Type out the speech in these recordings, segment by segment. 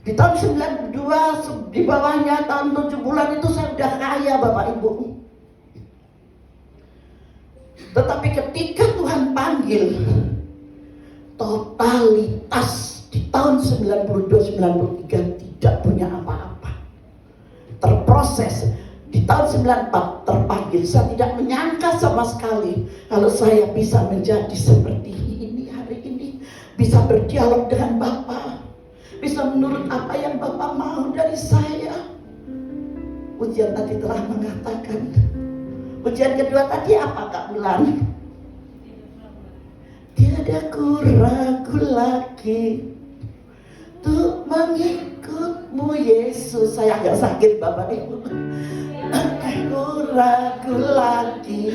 Di tahun 92, di bawahnya tahun 7 bulan itu saya udah kaya Bapak Ibu. Tetapi ketika Tuhan panggil, totalitas di tahun 92-93 tidak punya apa-apa. Terproses di tahun 94 terpanggil. Saya tidak menyangka sama sekali kalau saya bisa menjadi seperti ini hari ini, bisa berdialog dengan Bapak, bisa menurut apa yang Bapak mau dari saya. Ujian tadi telah mengatakan. Ujian kedua tadi apa Kak Bulan? Tiada ku ragu lagi untuk mengikutmu Yesus. Saya agak sakit Bapak Ibu. Ku ragu lagi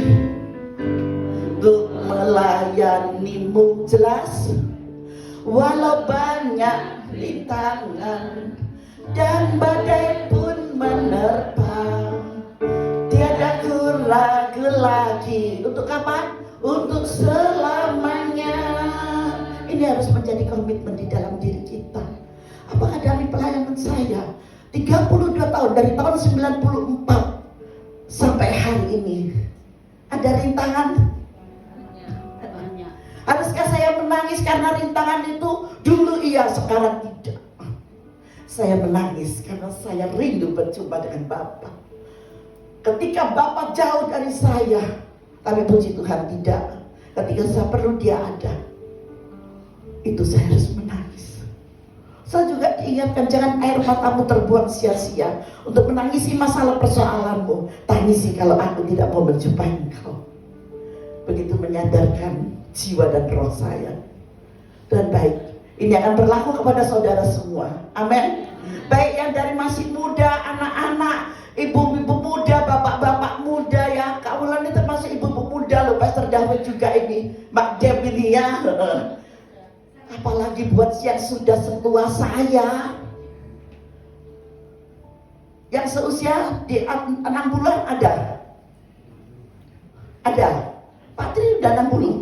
untuk melayanimu. Jelas? Walau banyak rintangan dan badai pun menerpa, tiada ku ragu lagi. Untuk apa? Untuk selamanya. Ini harus menjadi komitmen di dalam diri kita. Apakah dari pelayanan saya 32 tahun, dari tahun 94 sampai hari ini, ada rintangan? Haruskah saya menangis karena rintangan itu? Dulu iya, sekarang tidak. Saya menangis karena saya rindu berjumpa dengan Bapa. Ketika Bapa jauh dari saya, tapi puji Tuhan tidak. Ketika saya perlu Dia ada, itu saya harus menangis. Saya juga diingatkan, jangan air matamu terbuang sia-sia untuk menangisi masalah persoalanmu. Tangisi kalau aku tidak mau menjumpai engkau. Begitu menyadarkan jiwa dan roh saya. Dan baik, ini akan berlaku kepada saudara semua. Amin. Baik yang dari masih muda, anak-anak, ibu-ibu muda, bapak-bapak muda ya. Kak Wulan ini termasuk ibu-ibu muda loh. Pastor David juga ini, Mbak Debilia. Apalagi buat yang sudah setua saya, yang seusia di 60-an ada. Pak Tri udah 60.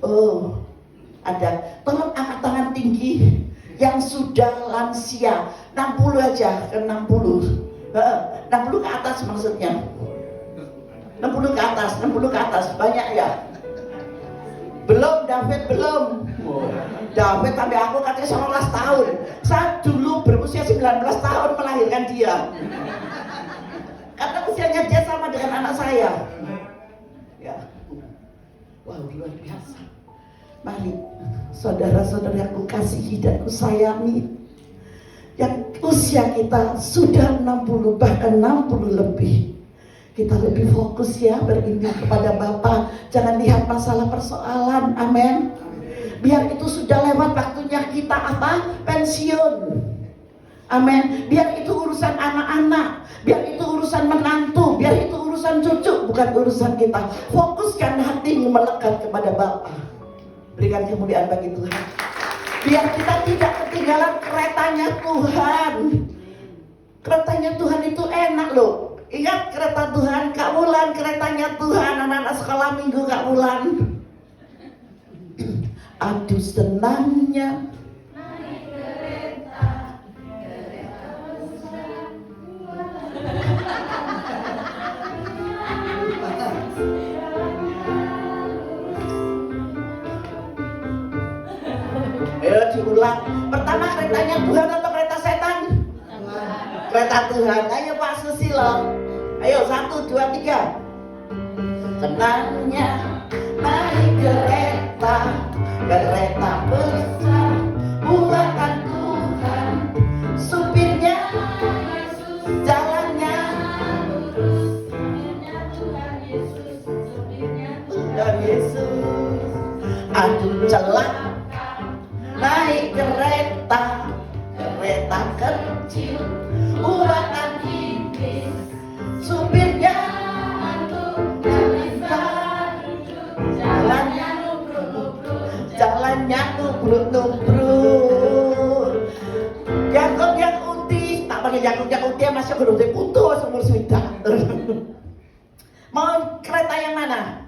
Oh, ada. Tolong angkat tangan tinggi yang sudah lansia, 60 aja, ke 60. 60 ke atas maksudnya. 60 ke atas, banyak ya. Belum, David belum. David sampai aku katanya 19 tahun. Saya dulu berusia 19 tahun melahirkan dia. Karena usianya dia sama dengan anak saya. Ya. Wow, luar biasa. Mari saudara-saudara yang kukasihi dan kusayangi, yang usia kita sudah 60 bahkan 60 lebih, kita lebih fokus ya beriman kepada Bapa. Jangan lihat masalah persoalan. Amin. Biar itu sudah lewat waktunya kita apa? Pensiun. Amin. Biar itu urusan anak-anak, biar itu urusan menantu, biar itu urusan cucu, bukan urusan kita. Fokuskan hatimu melekat kepada Bapa. Berikan kemuliaan bagi Tuhan. Biar kita tidak ketinggalan keretanya Tuhan. Keretanya Tuhan itu enak loh. Ingat kereta Tuhan, Kak Wulan, keretanya Tuhan, anak-anak sekolah minggu Kak Wulan. Aduh senangnya naik kereta Ayo diulang. Pertama keretanya Tuhan atau kereta setan? Kereta Tuhan. Ayo Pak Susilo. Ayo 1, 2, 3. Senangnya naik kereta besar buatan Tuhan. Supirnya Yesus, jalannya lurus. Supirnya Tuhan Yesus, supirnya Tuhan Yesus. Aduh celaka naik kereta kecil buatan iblis. Supirnya jalannya nubruk. Yakub yang utis, tak pakai Yakub yang utis masih belum putus umur sudah. Mau kereta yang mana?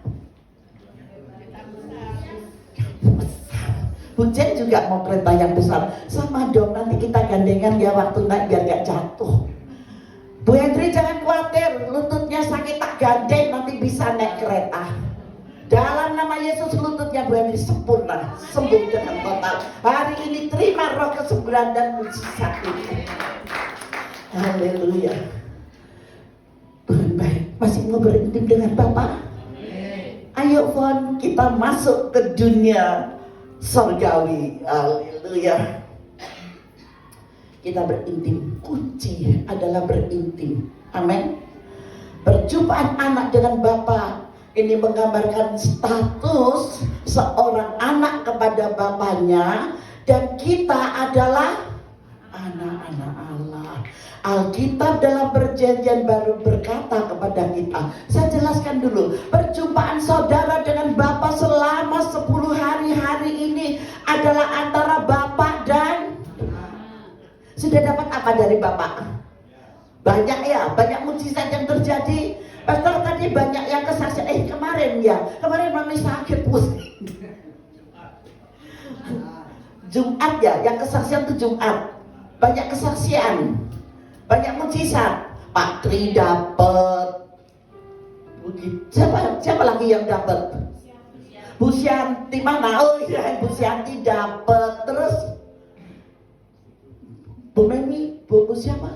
Hujan juga mau kereta yang besar. Sama dong, nanti kita gandengan ya waktu naik biar gak jatuh. Bu Hendri jangan khawatir, lututnya sakit tak gandeng, nanti bisa naik kereta. Dalam nama Yesus lututnya Bu Hendri sempurna, sembuh dengan total. Hari ini terima roh kesembuhan dan mujizat itu. Haleluya. Tuhan baik. Masih mau berintim dengan Bapak? Ayo Fon, kita masuk ke dunia sorgawi. Haleluya. Kita berintim. Kunci adalah berintim. Amin. Perjumpaan anak dengan Bapa ini menggambarkan status seorang anak kepada bapaknya, dan kita adalah anak-anak Allah. Alkitab dalam perjanjian baru berkata kepada kita, saya jelaskan dulu, perjumpaan saudara dengan Bapa selama 10 hari ini adalah antara Bapa dan sudah dapat apa dari Bapa? Banyak ya, banyak mujizat yang terjadi. Pastor tadi banyak yang kesaksian. Kemarin mami sakit pusing. Jumat ya, yang kesaksian itu Jumat. Banyak kesaksian. Banyak mujizat. Pak Tri dapat. Siapa lagi yang dapat? Bu Syanti mana? Oh iya, Bu Syanti dapat. Terus Bu Memi, Bu siapa?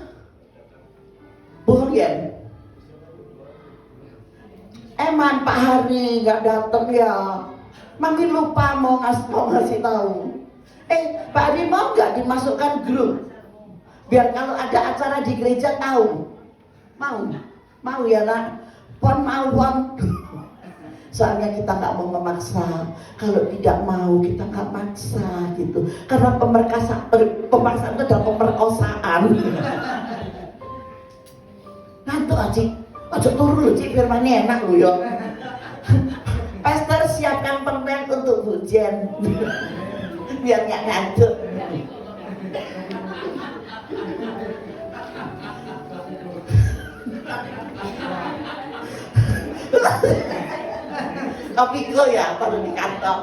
Bu Horian. Eman Pak Hari nggak datang ya. Mami lupa mau ngasih tahu. Pak Hari mau nggak dimasukkan grup? Biar kalau ada acara di gereja tahu. Mau ya nak. Pon mau pon. Soalnya kita nggak mau memaksa. Kalau tidak mau kita nggak maksa gitu. Karena pemaksaan itu adalah pemerkosaan. Nanti aja turun loh Cik, firmannya enak loh ya. Pastor siapkan permen untuk hujan. Biar nggak ngantuk. Topiko ya, baru di kantong.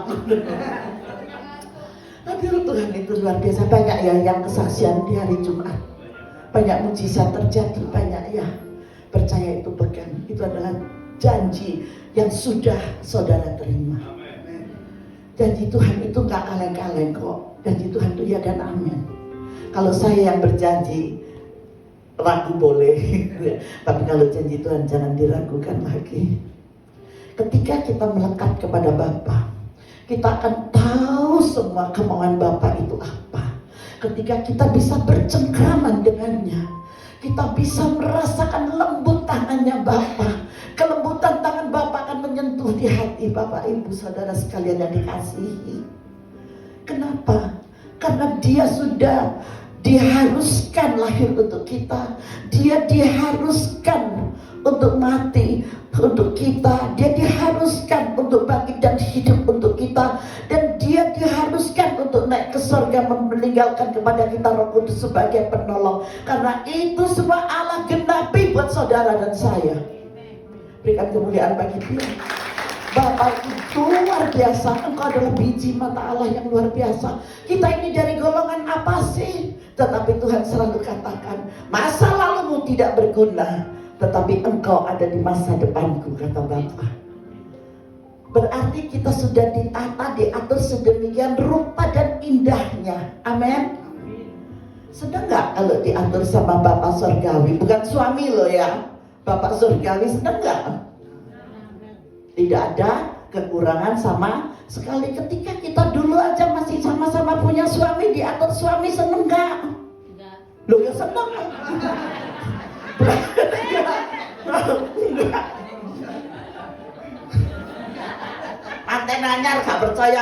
Aduh Tuhan itu luar biasa. Banyak ya yang kesaksian di hari Jumat. Banyak mujizat terjadi, banyak ya. Percaya itu pegang. Itu adalah janji yang sudah saudara terima. Janji Tuhan itu gak kaleng-kaleng kok. Janji Tuhan itu ya dan amin. Kalau saya yang berjanji, ragu boleh. Tapi kalau janji Tuhan jangan diragukan lagi. Ketika kita melekat kepada Bapa, kita akan tahu semua kemauan Bapa itu apa. Ketika kita bisa bercengkraman dengannya, kita bisa merasakan lembut tangannya Bapa. Kelembutan tangan Bapa akan menyentuh di hati Bapak Ibu Saudara sekalian yang dikasihi. Kenapa? Karena dia sudah diharuskan lahir untuk kita. Dia diharuskan untuk mati untuk kita. Dia diharuskan untuk bangkit dan hidup untuk kita. Dan dia diharuskan untuk naik ke surga, meninggalkan kepada kita Roh Kudus sebagai penolong. Karena itu semua Allah genapi buat saudara dan saya. Berikan kemuliaan bagi dia. Bapak itu luar biasa. Engkau adalah biji mata Allah yang luar biasa. Kita ini dari golongan apa sih? Tetapi Tuhan selalu katakan, masa lalumu tidak berguna, tetapi engkau ada di masa depanku, kata Bapak. Berarti kita sudah ditata, diatur sedemikian rupa dan indahnya. Amin. Sedang gak kalau diatur sama Bapak Surgawi? Bukan suami loh ya. Bapak Surgawi sedang gak? Tidak ada kekurangan sama sekali. Ketika kita dulu aja masih sama-sama punya suami, diatur suami, seneng gak? Loh ya seneng. Antenanya gak percaya,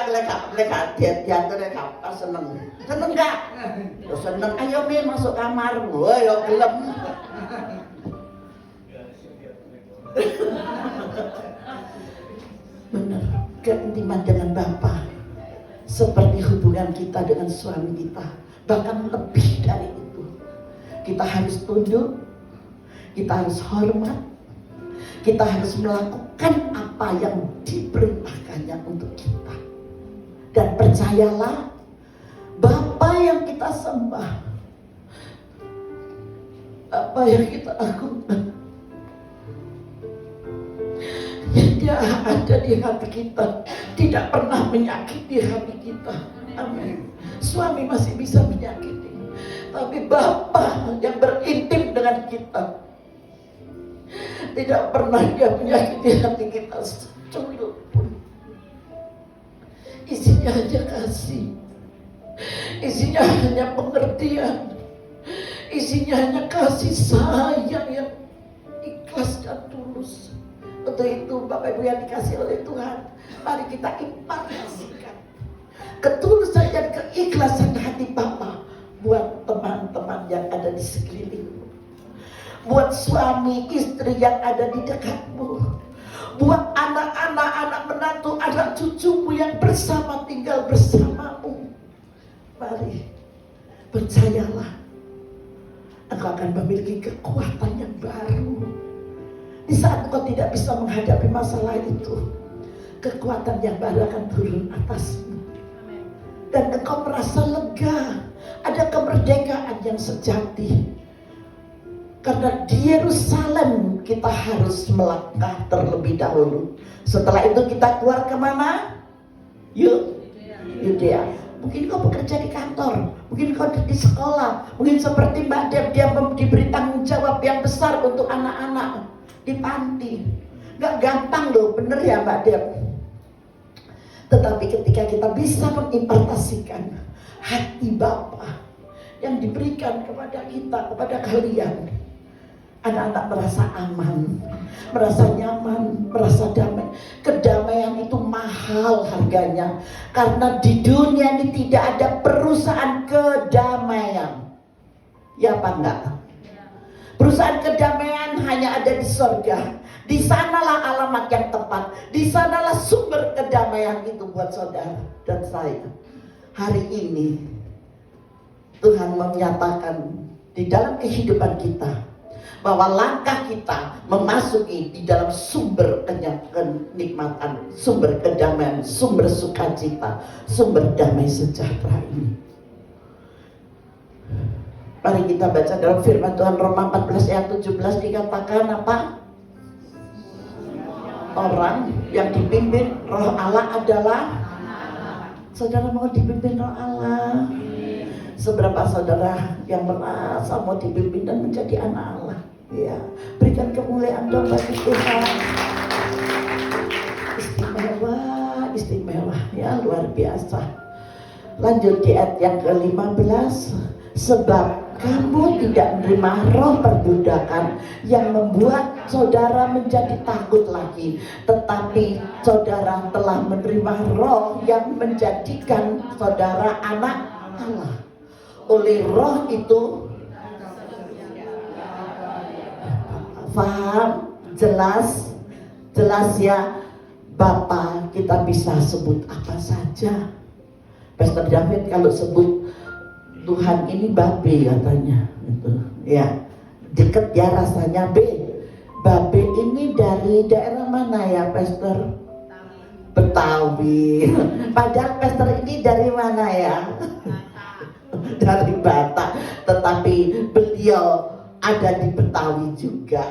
gak diatur, gak seneng. Seneng gak? Seneng. Ayo Mi masuk kamar. Wah ya gelem. Benar, keintiman dengan Bapa seperti hubungan kita dengan suami kita, bahkan lebih dari itu. Kita harus tunduk, kita harus hormat, kita harus melakukan apa yang diperintahkannya untuk kita. Dan percayalah, Bapa yang kita sembah, apa yang kita lakukan, yang Dia ada di hati kita, tidak pernah menyakiti hati kita. Amin. Suami masih bisa menyakiti, tapi Bapa yang berintim dengan kita tidak pernah Dia menyakiti hati kita secuil pun. Isinya hanya kasih, isinya hanya pengertian, isinya hanya kasih sayang yang ikhlas dan tulus. Untuk itu Bapak Ibu yang dikasih oleh Tuhan, mari kita impartasikan ketulusan dan keikhlasan hati Bapa buat teman-teman yang ada di sekelilingmu, buat suami istri yang ada di dekatmu, buat anak-anak, anak menantu, anak cucumu yang bersama tinggal bersamamu. Mari, percayalah, engkau akan memiliki kekuatan yang baru. Di saat engkau tidak bisa menghadapi masalah itu, kekuatan yang baru akan turun atasmu. Dan engkau merasa lega, ada kemerdekaan yang sejati. Karena di Yerusalem kita harus melangkah terlebih dahulu. Setelah itu kita keluar kemana? Yudea. Mungkin kau bekerja di kantor, mungkin kau di sekolah, mungkin seperti Mbak Deb, dia diberi tanggung jawab yang besar untuk anak-anak di panti. Gak gampang loh, bener ya Mbak Deb. Tetapi ketika kita bisa mengimpartasikan hati Bapa yang diberikan kepada kita, kepada kalian, anak-anak merasa aman, merasa nyaman, merasa damai. Kedamaian itu mahal harganya, karena di dunia ini tidak ada perusahaan kedamaian. Ya apa enggak? Perusahaan kedamaian hanya ada di surga. Di sanalah alamat yang tepat. Di sanalah sumber kedamaian itu buat saudara dan saya. Hari ini Tuhan menyatakan di dalam kehidupan kita bahwa langkah kita memasuki di dalam sumber kenikmatan, sumber kedamaian, sumber sukacita, sumber damai sejahtera ini. Mari kita baca dalam firman Tuhan Roma 14 ayat 17, dikatakan apa? Orang yang dipimpin Roh Allah adalah, saudara mau dipimpin Roh Allah? Seberapa saudara yang merasa mau dipimpin dan menjadi anak Allah? Ya, berikan kemuliaan dong bagi Tuhan. Istimewa, istimewa, ya luar biasa. Lanjut di ayat yang ke-15. Sebab kamu tidak menerima roh perbudakan yang membuat saudara menjadi takut lagi, tetapi saudara telah menerima roh yang menjadikan saudara anak Allah. Oleh roh itu, paham, jelas ya, Bapa kita bisa sebut apa saja. Pastor David kalau sebut Tuhan ini Babe katanya, gitu. Ya, deket ya rasanya Babe ini dari daerah mana ya, Pastor? Betawi. Padahal Pastor ini dari mana ya? Dari Batak. Tetapi beliau ada di Betawi juga.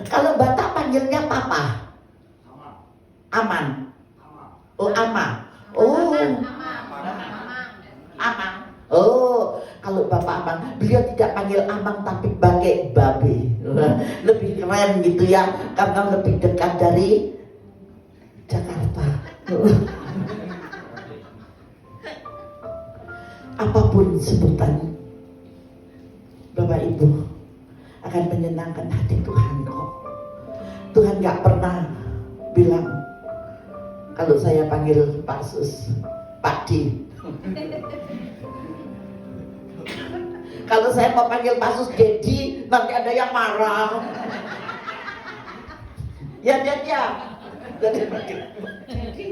Kalau Batak panggilnya Papa. Aman. Oh, Ama. Oh. Amang. Oh, kalau Bapak Amang, beliau tidak panggil Amang tapi pakai Babe. Lebih keren gitu ya, karena lebih dekat dari Jakarta. Apapun sebutan Bapak Ibu akan menyenangkan hati Tuhan kok. Tuhan gak pernah bilang kalau saya panggil Pak Sus, Pak Di. Kalau saya mau panggil Pak Sus Dedi, nanti ada yang marah. Ya. Jadi panggil Dedi.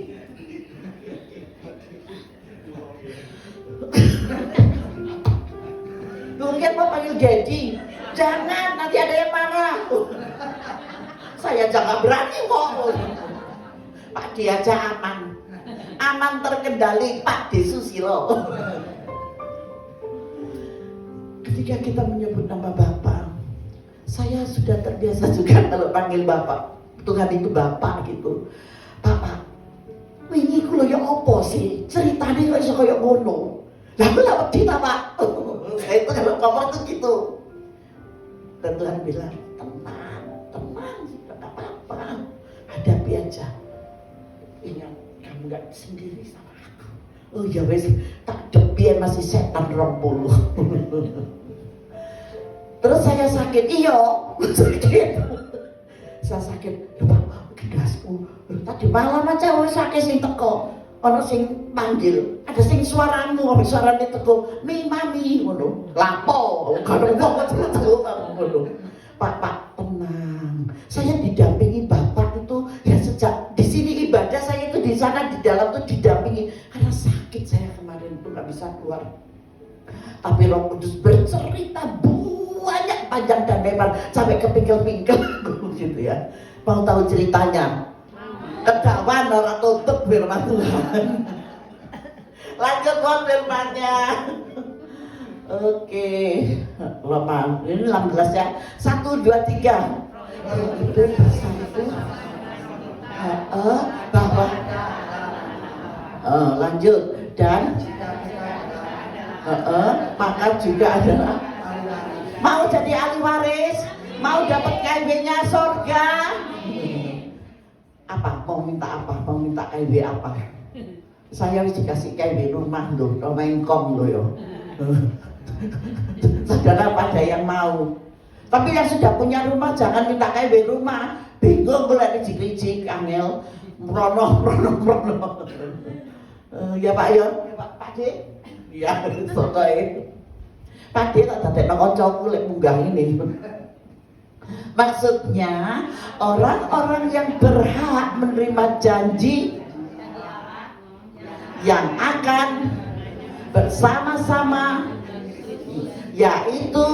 Mungkin mau panggil Dedi, jangan, nanti ada yang marah. Saya jangan berani kok. Pak Di aja aman. aman terkendali Pak D. Susilo. Ketika kita menyebut nama Bapak, saya sudah terbiasa juga kalau panggil Bapak. Tuhan itu Bapak gitu. Bapak, wingi ku lho ya apa sih? Ceritane kok iso kaya ngono. Lah aku lak wedi ta, Pak. Saya itu kalau ngomong tuh gitu. Dan Tuhan bilang, tenang, tidak apa-apa. Hadapi aja. Ingat, kamu gak sendiri sama aku. Oh ya wes, tak depian masih setan 20. Terus saya sakit, sakit. Saya sakit, Pak, gendasku. Tadi malam aja wis sakit sing teko. Ono sing panggil, ada sing suaramu, suarane teko, "Mi mami," ngono. Lapo, kalau wong ngono. Pak, tenang. Saya didampingi Bapak itu ya sejak di sini ibadah, saya itu di sana di dalam tuh didampingi. Karena sakit saya kemarin tuh nggak bisa keluar. Tapi Roh Kudus bercerita banyak panjang dan lebar sampai kepingkel-pingkel gitu ya. Mau tahu ceritanya? Kedawan orang tutup firman Tuhan. Lanjut firmannya. Oke, lama ini 16 ya. 1, 2, 3. Itu bersatu. Bahwa lanjut dan maka juga adalah mau jadi ahli waris, mau dapat KW-nya surga. Apa? Mau minta KW apa? Saya harus dikasih KW rumah loh, rumah ingkong loh ya. Saudara pada yang mau. Tapi yang sudah punya rumah jangan minta KW rumah. Bingung boleh rijik-rijik, angel, meronoh. Ya Pak ya, Pak D. Ya, sotoe. Pak D tak dadekno kancaku lek munggah ini. Maksudnya orang-orang yang berhak menerima janji yang akan bersama-sama, yaitu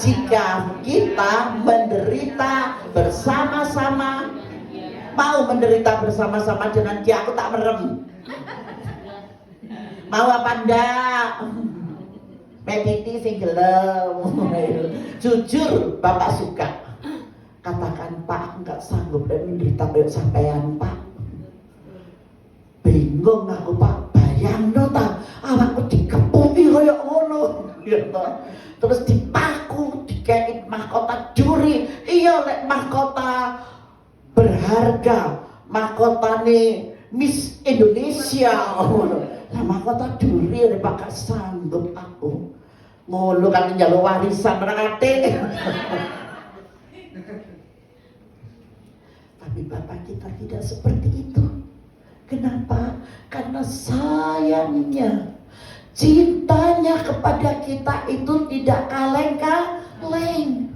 jika kita menderita bersama-sama. Mau menderita bersama-sama dengan dia, aku tak merem. Mau apa ndak? Mediti sing gelem. Jujur Bapak suka. Katakan, Pak, enggak sanggup dan menderita kayak sampean, Pak. Bingung aku, Pak. Bayangno ta, awakku dikepungi kaya ngono. Ya ta. Terus dipaku, dikei mahkota juri. Iya lek mahkota berharga, mahkotane Miss Indonesia. Lah mahkota juri nek Pak gak sanggup aku. Ngono kan njaluk warisan rakate. Tapi Bapak kita tidak seperti itu. Kenapa? Karena sayangnya, cintanya kepada kita itu tidak kaleng-kaleng,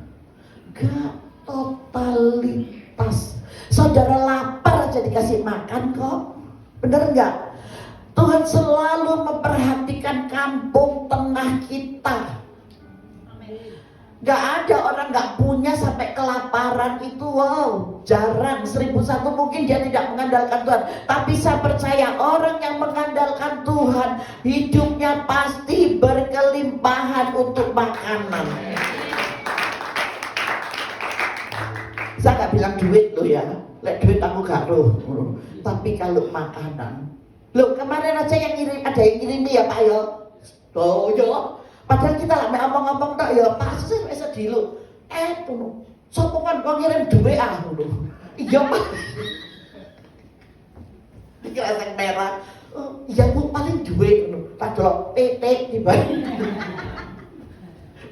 gak totalitas. Saudara lapar aja dikasih makan kok, bener gak? Tuhan selalu memperhatikan kampung tengah kita. Gak ada orang gak punya sampai kelaparan itu, wow, jarang. 1001 mungkin dia tidak mengandalkan Tuhan. Tapi saya percaya orang yang mengandalkan Tuhan, hidupnya pasti berkelimpahan untuk makanan. Saya gak bilang duit loh ya, lek duit aku gak loh. Tapi kalau makanan, loh kemarin aja yang ngirim, ada yang ngirimi ya Pak ya. Oh ya. Padahal kita lak ngomong-ngomong tak ya pasti wis sedih lho. Ngono. Sopo kan kok ngirim dhuwit ngono. Iya Pak. Iki rasa merah. Oh, iya Bu paling dhuwit ngono. Tak delok PT tiba.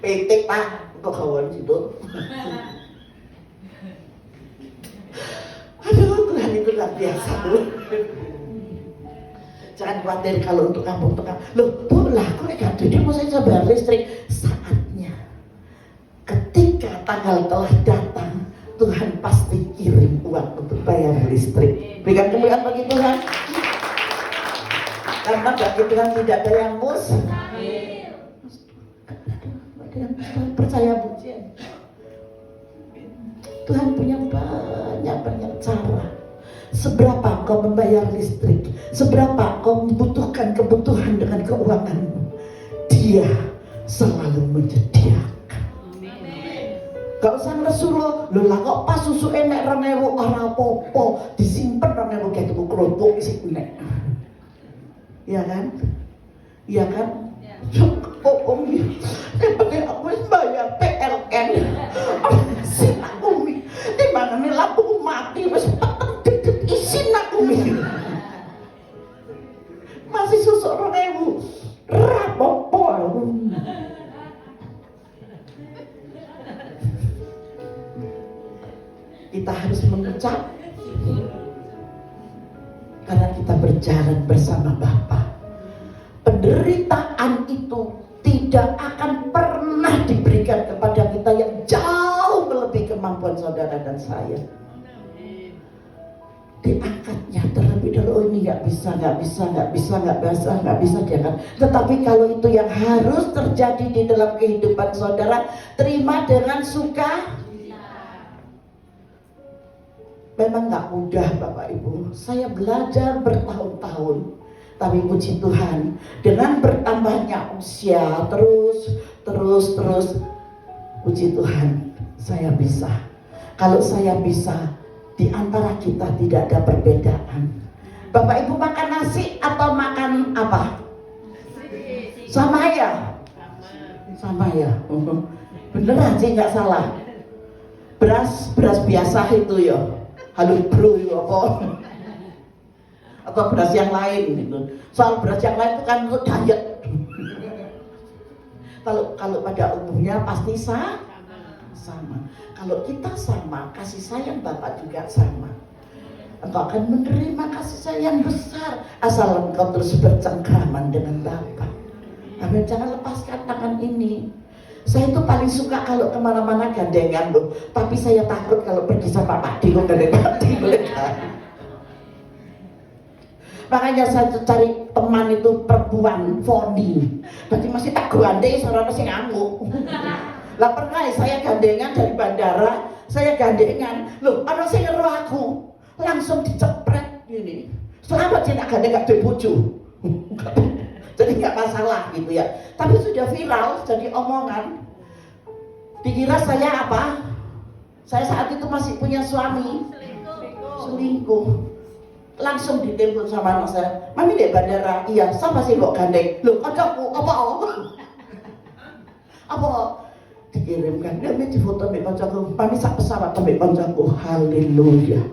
PT Pak, kok kawan situ. Aduh, Tuhan itu luar biasa loh. Jangan khawatir kalau untuk kampung tengah. Loh, Bu, lah aku gak ada mau saya bayar listrik. Saatnya ketika tanggal telah datang, Tuhan pasti kirim uang untuk bayar listrik. Berikan kemuliaan bagi Tuhan. Karena bagi Tuhan tidak ada yang mustahil. Ada yang mustahil, percaya pujian. Tuhan punya banyak cara. Seberapa kau membayar listrik, seberapa kau membutuhkan kebutuhan dengan keuanganmu, Dia selalu menyediakan. Gak usah Rasulullah, lho lah kok pas susu enek 2.000 ora apa-apa, disimpen 2.000 kayak tuku kerupuk isi enek. Iya kan? Iya kan? Umi, yang penting aku harus bayar PLN. Isin aku Umi, di mana nih lampu mati, harus isin aku Umi. Masih susu 2.000, rapopo. Kita harus mengucap, karena kita berjalan bersama Bapa. Penderitaan itu tidak akan pernah diberikan kepada kita yang jauh melebihi kemampuan saudara dan saya. Diangkatnya terlebih dahulu, oh ini nggak bisa diangkat. Tetapi kalau itu yang harus terjadi di dalam kehidupan saudara, terima dengan suka. Memang nggak mudah Bapak Ibu. Saya belajar bertahun-tahun. Tapi puji Tuhan, dengan bertambahnya usia terus, puji Tuhan, saya bisa. Kalau saya bisa, di antara kita tidak ada perbedaan. Bapak Ibu makan nasi atau makan apa? Sama ya? Sama ya? Beneran sih, nggak salah. Beras biasa itu ya, halus bro ya apa? Atau beras yang lain gitu. Soal beras yang lain itu kan untuk diet. Kalau pada umumnya pasti sama. Kalau kita sama, kasih sayang Bapak juga sama. Engkau akan menerima kasih sayang besar asal engkau terus bercengkraman dengan Bapak. Amin. Jangan lepaskan tangan ini. Saya itu paling suka kalau kemana-mana gandengan loh. Tapi saya takut kalau pergi sama Pak Dio dan Pak Dio. Makanya saya cari teman itu perempuan Foni. Berarti masih tak gandeng, seorang masih ngamuk. Lah pernah saya gandengan dari bandara, saya gandengan, loh ada sing ngeru aku, langsung dicepret gini. Selamat dia gandeng gak dibujuk. Jadi nggak masalah gitu ya. Tapi sudah viral, jadi omongan. Dikira saya apa? Saya saat itu masih punya suami. Selingkuh. Langsung ditelepon sama anak saya, Mami di bandara, iya, sama sih kok gandeng. Loh, ada aku, apa? Dikirimkan, dia di foto mbak koncoku, Mami sak pesawat ke mbak koncoku, haleluya.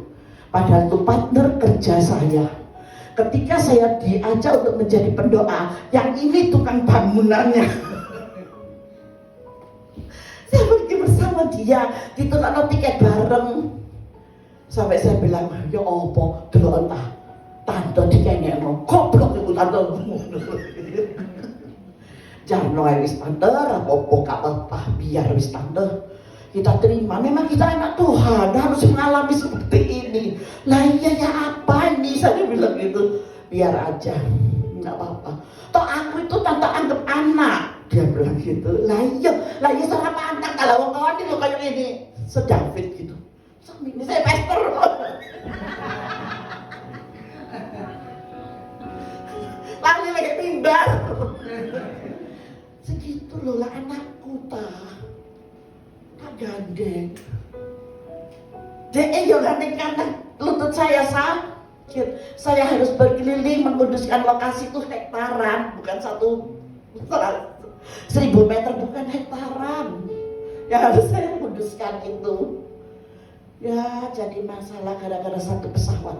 Padahal itu partner kerja saya. Ketika saya diajak untuk menjadi pendoa, yang ini tukang bangunannya. Saya pergi bersama dia, ditukar tiket bareng. Sampai saya bilang, ya apa, dulu entah tante dikengekno, goblok ibu tante. Jangan wis tante, apa-apa gak apa, biar wis tante. Kita terima, memang kita anak Tuhan, harus mengalami seperti ini. Lah iya ya apa ini, saya bilang gitu. Biar aja, gak apa-apa. Toh aku itu tante anggap anak, dia bilang gitu. Lah iya sama anak, kalau kawan itu kayak ini, sedavid gitu. Ini saya pastor. Lagi timbang. Segitu loh lah anakku tak gandeng. Dia gandeng karena lutut saya sakit. Saya harus berkeliling menguduskan lokasi itu hektaran, bukan 1.000 meter, bukan hektaran. Yang harus saya kuduskan itu. Ya jadi masalah gara-gara satu pesawat.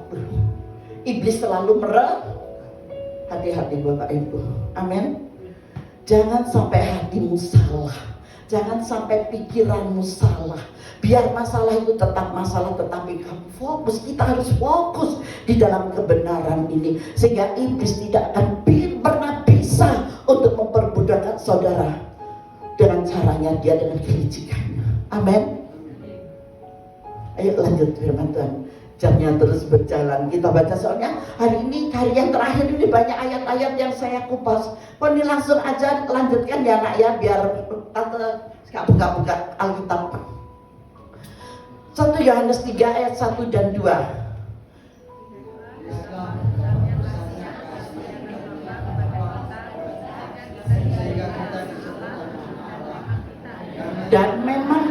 Iblis selalu hati-hati Bapak Ibu. Amin. Jangan sampai hatimu salah. Jangan sampai pikiranmu salah. Biar masalah itu tetap masalah, tetapi kamu fokus. Kita harus fokus di dalam kebenaran ini, sehingga iblis tidak akan pernah bisa untuk memperbudakan saudara dengan caranya dia, dengan kelicikannya. Amin. Ayo lanjut firman Tuhan. Jamnya terus berjalan. Kita baca soalnya hari ini yang terakhir ini banyak ayat-ayat yang saya kupas. Ini langsung aja lanjutkan ya nak ya, biar tante gak buka-buka Alkitab. 1 Yohanes 3 ayat 1 dan 2.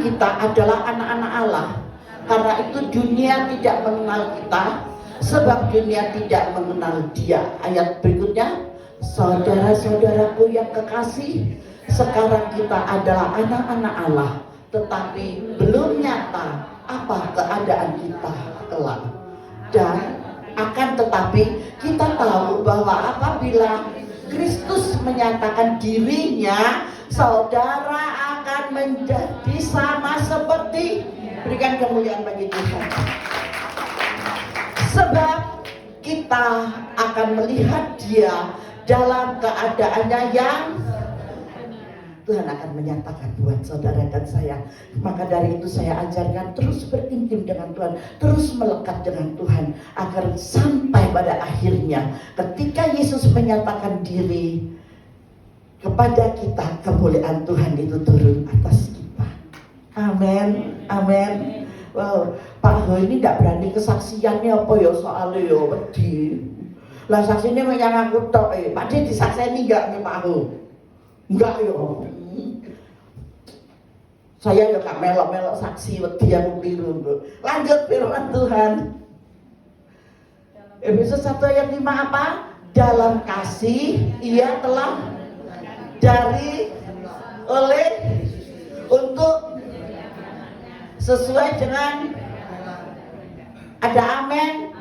kita adalah anak-anak Allah. Karena itu dunia tidak mengenal kita, sebab dunia tidak mengenal Dia. Ayat berikutnya, saudara-saudaraku yang kekasih, sekarang kita adalah anak-anak Allah, tetapi belum nyata apa keadaan kita kelak. Dan akan tetapi kita tahu bahwa apabila Kristus menyatakan dirinya, saudara akan menjadi sama seperti, berikan kemuliaan bagi Tuhan. Sebab kita akan melihat Dia dalam keadaannya yang Tuhan akan menyatakan buat saudara dan saya. Maka dari itu saya ajarkan terus berintim dengan Tuhan, terus melekat dengan Tuhan, agar sampai pada akhirnya ketika Yesus menyatakan diri kepada kita, kemuliaan Tuhan itu turun atas kita. Amin, amin. Wow, Pak Ho ini tidak berani kesaksiannya apa ya, soalnya ya wedi. Lah saksinya menyang aku tok, Pak D disakseni enggak nih Pak Ho? Enggak ya. Saya ya gak melok-melok saksi wedi aku keliru. Lanjut firman Tuhan. Efesus 1 ayat 5 apa? Dalam kasih ia telah oleh untuk sesuai dengan, ada amin.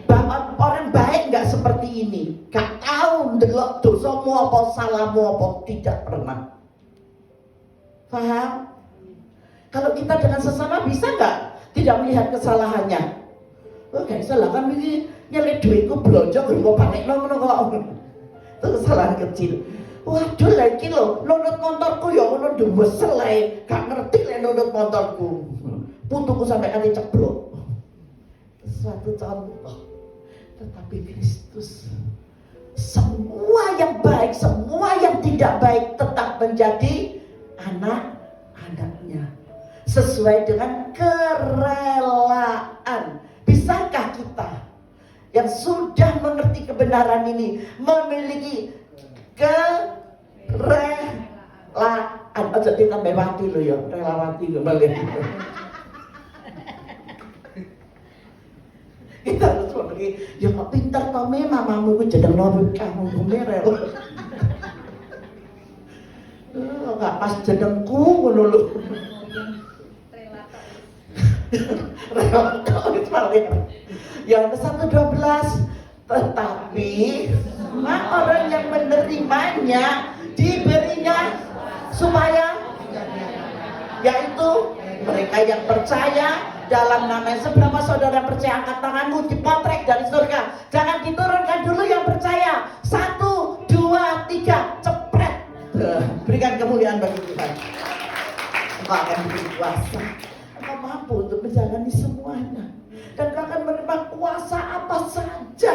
Bahwa orang baik gak seperti ini, gak tahu ndelok dosamu apa salahmu apa, tidak pernah. Paham? Kalau kita dengan sesama bisa gak tidak melihat kesalahannya? Oh gak salah kan ini nyelek duitku belanja gue panik ngono kok. Itu kesalahan kecil. Waduh lagi lo nunut motorku ya ngono duwesel ae, gak ngerti lek nunut motorku. Putuku sampai kali ceblok. Suatu contoh. Tetapi Kristus, semua yang baik, semua yang tidak baik tetap menjadi anak-anaknya sesuai dengan kerelaan. Bisakah kita yang sudah mengerti kebenaran ini memiliki kerelaan? Aja ditambah wati lo ya, relawati lo balik. Kita harus pergi. Ya kok pintar toh mamamu ku jedeng nurut kamu merel. Enggak pas jedengku ngono lho. Relator itu paling. Yang 1:12, tetapi orang yang menerimanya diberinya supaya, yaitu mereka yang percaya dalam nama Yesus. Berapa saudara percaya? Angkat tanganmu, dipotret dari surga. Jangan diturunkan dulu yang percaya. 1, 2, 3, cepret. Berikan kemuliaan bagi Tuhan. Engkau akan diberi kuasa. Engkau mampu untuk menjalani semuanya. Dan engkau akan menerima kuasa apa saja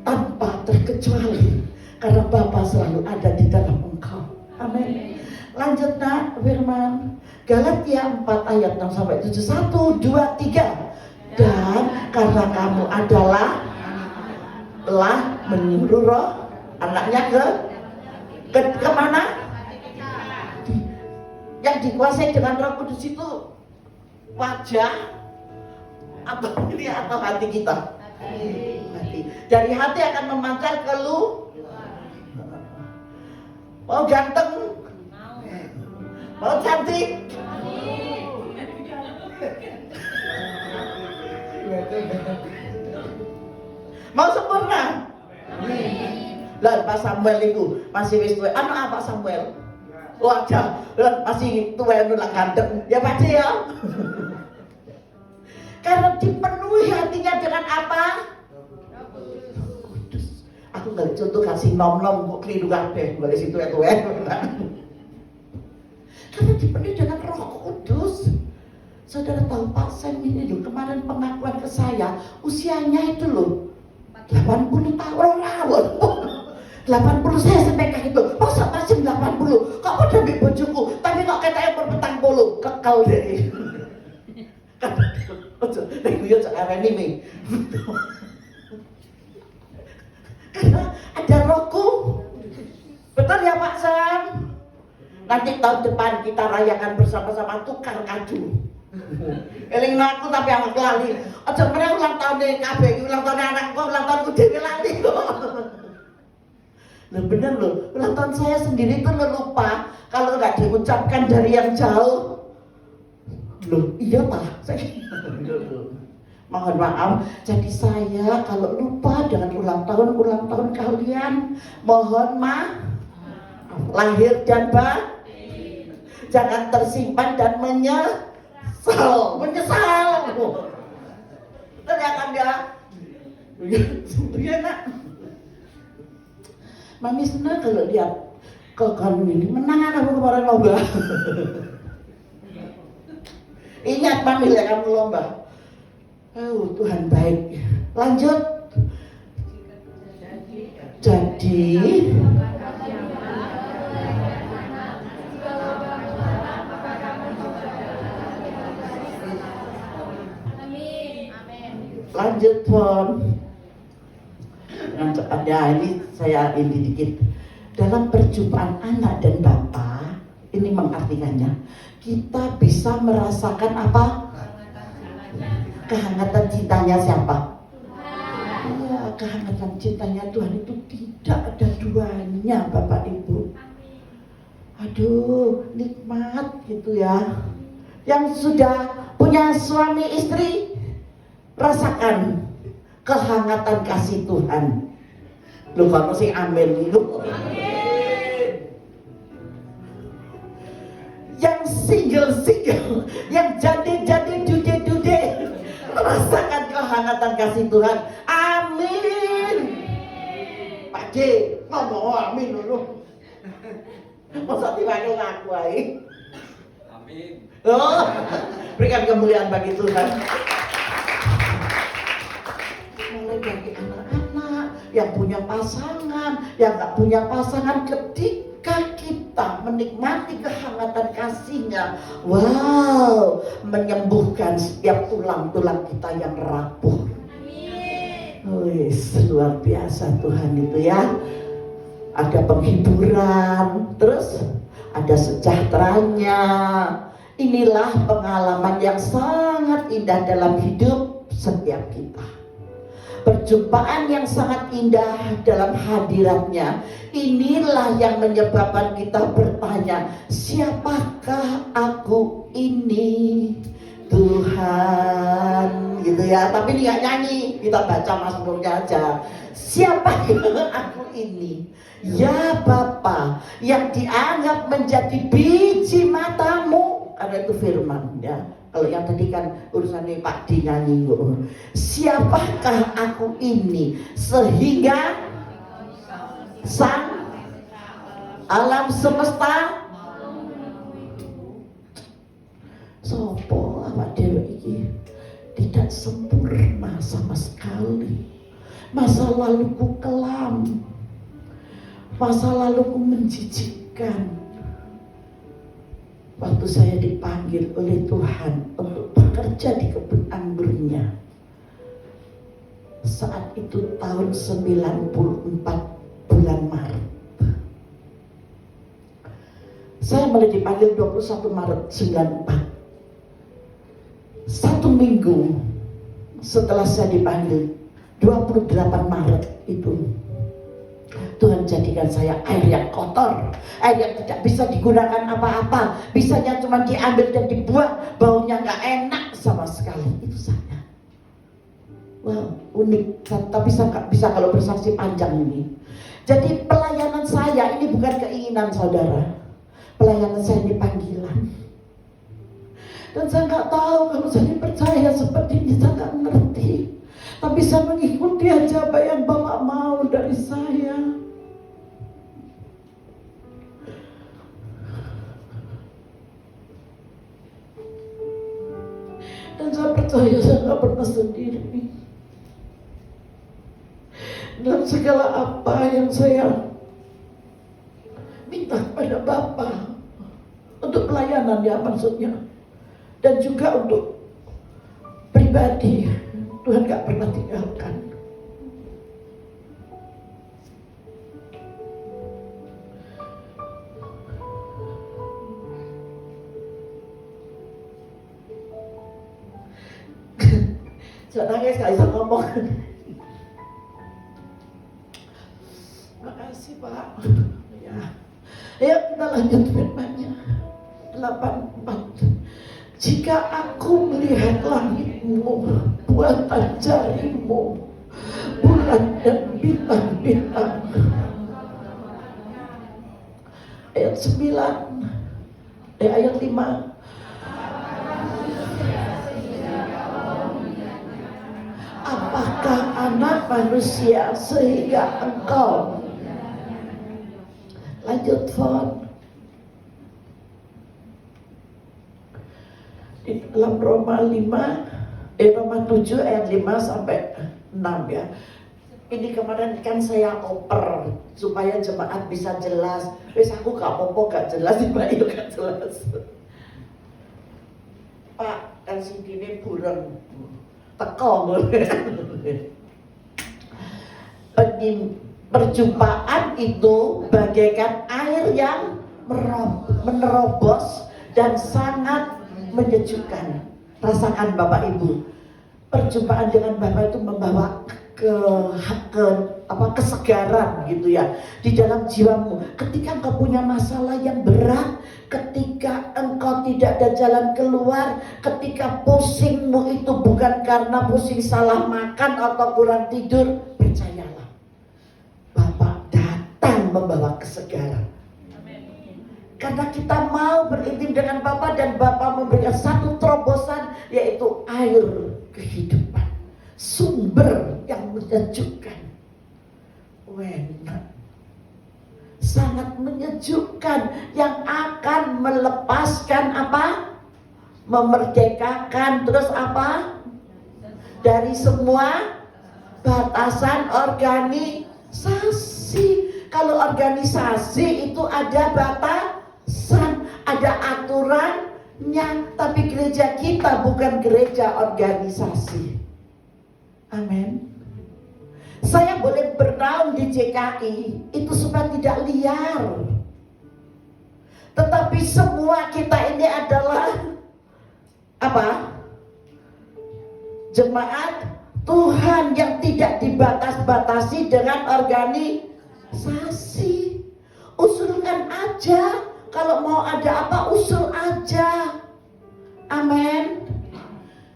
tanpa terkecuali. Karena Bapa selalu ada di dalam engkau. Amin. Lanjut nak firman Galatia 4 ayat 6-7. 1, 2, 3. Dan karena kamu adalah telah menyuruh roh anaknya ke mana? Yang dikuasai dengan Roh Kudus itu wajah atau ini atau hati kita? Hati. Dari hati akan memancar ke lu. Mau ganteng? Mau cantik? Mau sempurna? Lah Pak Samuel itu masih wis tuwe. Anu apa Samuel? Wajah masih tuwe anu lak ganteng. Ya Pak ya. Karena dipenuhi hatinya dengan apa? Kudus. Aku nggak contoh kasih nom-nom kok keliru kabeh dari situ ya tuwe. Karena dipenuhi dengan Roh Kudus. Saudara tahu Pak Sam ini loh, kemarin pengakuan ke saya, usianya itu loh 80 tahun rawon. 80 saya sampai kayak gitu. Masa masih 80? Kok udah ambil bojoku, tapi kok katanya berpetang puluh, kekal deh. Ojo, nek yo arene iki. Karena ada Rohku. Betul ya Pak Sam? Nanti tahun depan kita rayakan bersama-sama tukar kado. Eling aku tapi anak lali. Aja meneh ulang tahun kabeh iki ulang tahun anakku, ulang tahunku dhewe lali kok. Loh bener loh, ulang tahun saya sendiri tuh lupa kalau nggak diucapkan dari yang jauh. Loh iya pak, mohon maaf. Jadi saya kalau lupa dengan ulang tahun kalian, mohon maaf. Lahir dan batin, jangan tersimpan dan menyesal. Ternyata dia, nak. Mami senang kalau lihat kamu ini menang aku kemarin lomba. Ingat Mami lihat kamu lomba. Oh Tuhan baik. Lanjut. Jadi lanjut Pon. Ya ini saya ini dikit. Dalam perjumpaan anak dan bapak, ini mengartikannya kita bisa merasakan apa? Kehangatan cintanya siapa? Iya, kehangatan cintanya Tuhan itu tidak ada duanya Bapak Ibu. Aduh, nikmat gitu ya. Yang sudah punya suami istri, rasakan kehangatan kasih Tuhan. Lu kamu sih amin lu. Yang single, yang jadi dude, rasakan kehangatan kasih Tuhan. Amin. Pak J, ngomong amin dulu. Masa dipanggil aku aja. Amin. Oh, berikan kemuliaan bagi Tuhan. Mulai bagi anak-anak yang punya pasangan, yang gak punya pasangan, ketika kita menikmati kehangatan kasihnya, wow, menyembuhkan setiap tulang-tulang kita yang rapuh. Wih, luar biasa Tuhan itu ya. Ada penghiburan, terus ada sejahteranya. Inilah pengalaman yang sangat indah dalam hidup setiap kita. Perjumpaan yang sangat indah dalam hadiratnya. Inilah yang menyebabkan kita bertanya, siapakah aku ini Tuhan, gitu ya. Tapi ini gak nyanyi, kita baca Mazmurnya aja. Siapakah aku ini? Ya Bapa, yang dianggap menjadi biji matamu. Karena itu firman ya. Kalau yang tadi kan urusannya Pak D nyanyi. Siapakah aku ini sehingga sang alam semesta sopo awak dhewe iki tidak sempurna sama sekali. Masa laluku kelam, masa laluku menjijikkan. Waktu saya dipanggil oleh Tuhan untuk bekerja di kebun anggurnya, saat itu tahun 94 bulan Maret. Saya mulai dipanggil 21 Maret 94. 1 minggu setelah saya dipanggil, 28 Maret itu, Tuhan jadikan saya air yang kotor, air yang tidak bisa digunakan apa-apa, bisanya cuma diambil dan dibuang, baunya gak enak sama sekali. Itu saya. Wow, unik. Tapi saya gak bisa kalau bersaksi panjang ini. Jadi pelayanan saya ini bukan keinginan saudara, pelayanan saya ini panggilan. Dan saya gak tahu kalau saya percaya seperti ini, saya gak ngerti. Tapi saya mengikuti aja apa yang Bapak mau dari saya. Dan saya percaya saya gak pernah sendiri. Dan segala apa yang saya minta kepada Bapak untuk pelayanan ya maksudnya, dan juga untuk pribadi, Tuhan gak pernah tinggalkan. Jangan nangis, gak bisa ngomong. Makasih Pak. Ya. Ayo kita lanjut firman-Nya. 84. Jika aku melihat langitmu, buatan jarimu, bulan dan bintang-bintang. Ayat 9. Ayat 5. Apakah anak manusia sehingga engkau? Lanjut Fon. Di dalam Roma 7 ayat 5 sampai 6 ya. Ini kemarin kan saya oper supaya jemaat bisa jelas. Wes aku gak apa-apa gak jelas, Pak, yuk gak jelas. Pak, kan sini burung teko. Perjumpaan itu bagaikan air yang menerobos dan sangat menyejukkan. Rasakan Bapak Ibu, perjumpaan dengan Bapak itu membawa kesegaran gitu ya di dalam jiwamu. Ketika engkau punya masalah yang berat, ketika engkau tidak ada jalan keluar, ketika pusingmu itu bukan karena pusing salah makan atau kurang tidur, percayalah, Bapak datang membawa kesegaran. Karena kita mau berintim dengan Bapa dan Bapa memberikan satu terobosan, yaitu air kehidupan, sumber yang menyejukkan. Enak, sangat menyejukkan, yang akan melepaskan apa? Memerdekakan, terus apa? Dari semua batasan organisasi. Kalau organisasi itu ada batasan, ada aturannya, tapi gereja kita bukan gereja organisasi. Amin. Saya boleh bernaung di JKI itu supaya tidak liar. Tetapi semua kita ini adalah apa? Jemaat Tuhan yang tidak dibatas-batasi dengan organisasi. Usulkan aja. Kalau mau ada apa, usul aja. Amin.